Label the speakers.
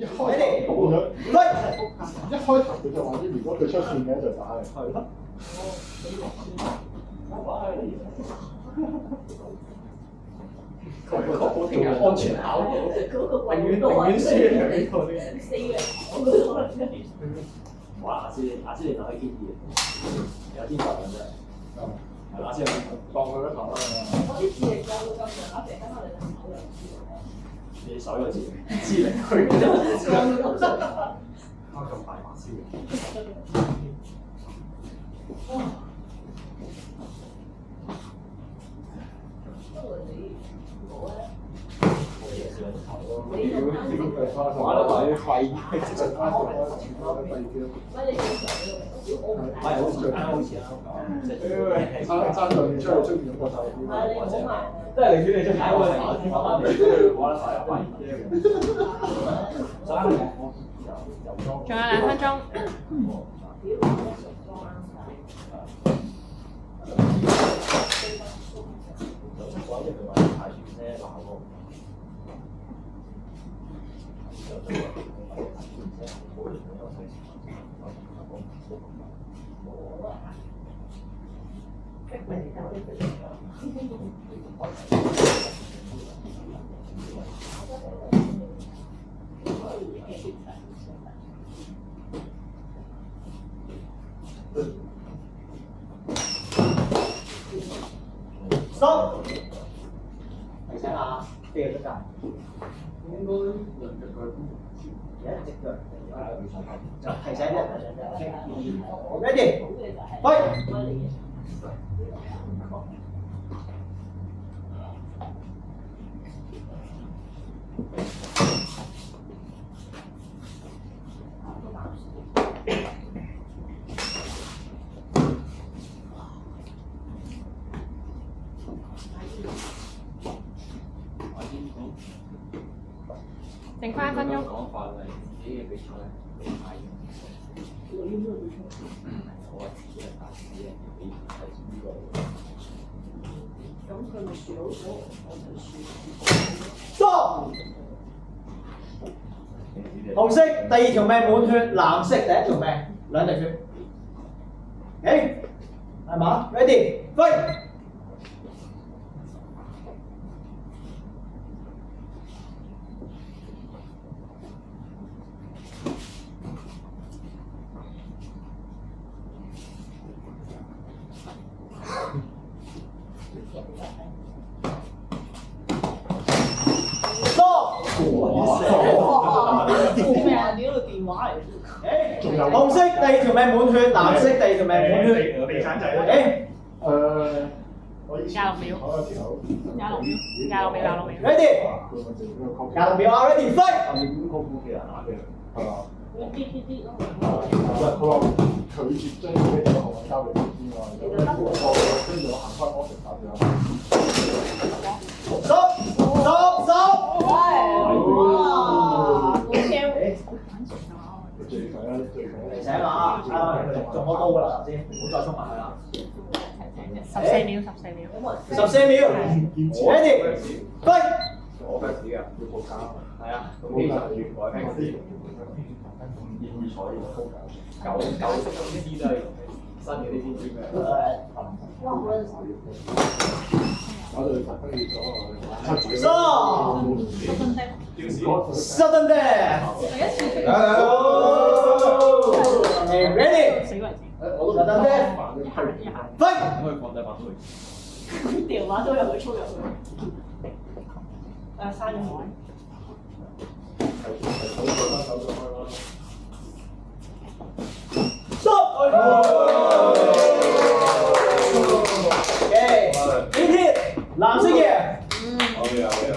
Speaker 1: 一開頭佢就話啲，如果佢出線嘅就打你。係咯。佢確保聽日安全考，永遠輸嘅呢個啲。
Speaker 2: 哇！下次你就可以堅啲，有天分嘅真係。係下次有天分，
Speaker 1: 當佢一頭啦。
Speaker 3: 我啲智力教到咁上下，成日我哋就考兩次。
Speaker 2: 你手有智力去嘅啫。啱咁大把先嘅。
Speaker 1: 玩得埋啲廢，其實啱做開全部都廢嘅。
Speaker 2: 係好似啱好似啱講，即係
Speaker 1: 爭在你出去出面嗰個手機。
Speaker 2: 即係寧願你出街嗰陣，我翻嚟都要玩得晒一塊嘢嘅。
Speaker 4: 仲有2分鐘。
Speaker 2: 收。提醒下，飛出界。
Speaker 1: 應該兩隻腳都
Speaker 2: 一隻腳。提醒啫。Ready， 喂。
Speaker 4: 剩翻1分鐘。
Speaker 2: 講法係自己嘅比賽比賽。我係自己係打自己嘅比賽呢個。
Speaker 3: 咁佢咪輸到咗，我就輸。
Speaker 2: Stop！紅色第2條命滿血，藍色第1條命2滴血。誒，係嘛 ？Ready， fight！
Speaker 3: 咩啊？呢個電話嚟。
Speaker 2: 紅色第2條命滿血，藍色第2條命滿血。
Speaker 1: 地產仔啦。我以前
Speaker 4: 26秒。26秒。
Speaker 2: Ready， 26秒啊 ！Ready， fight！
Speaker 1: 係咪咁高估嘅人打嘅？係嘛？
Speaker 3: 啲咯。
Speaker 1: 佢話拒絕將自己嘅學校交俾佢之外，跟住我行翻安全打電話。
Speaker 2: Stop！
Speaker 3: 哇！好驚。
Speaker 1: 最強啦，最強。
Speaker 2: 提醒啊！中咗刀㗎啦，頭先，唔好再衝埋去啦。
Speaker 4: 14秒。
Speaker 2: 14秒。Ready， fight！
Speaker 1: 我 fans 嘅，要報價。
Speaker 2: 係啊，
Speaker 1: 冇價要改 fans。現預彩要高價。
Speaker 2: 舊啲都係新嘅啲先知咩？
Speaker 1: 我哋特登預咗
Speaker 2: Sudden death。Ready。Sudden death。Fight。
Speaker 1: 可以放低把刀。
Speaker 3: 電話都入去衝入去。刪咗佢。
Speaker 2: Stop！ OK，藍色嘅。
Speaker 1: 好嘅，好嘅。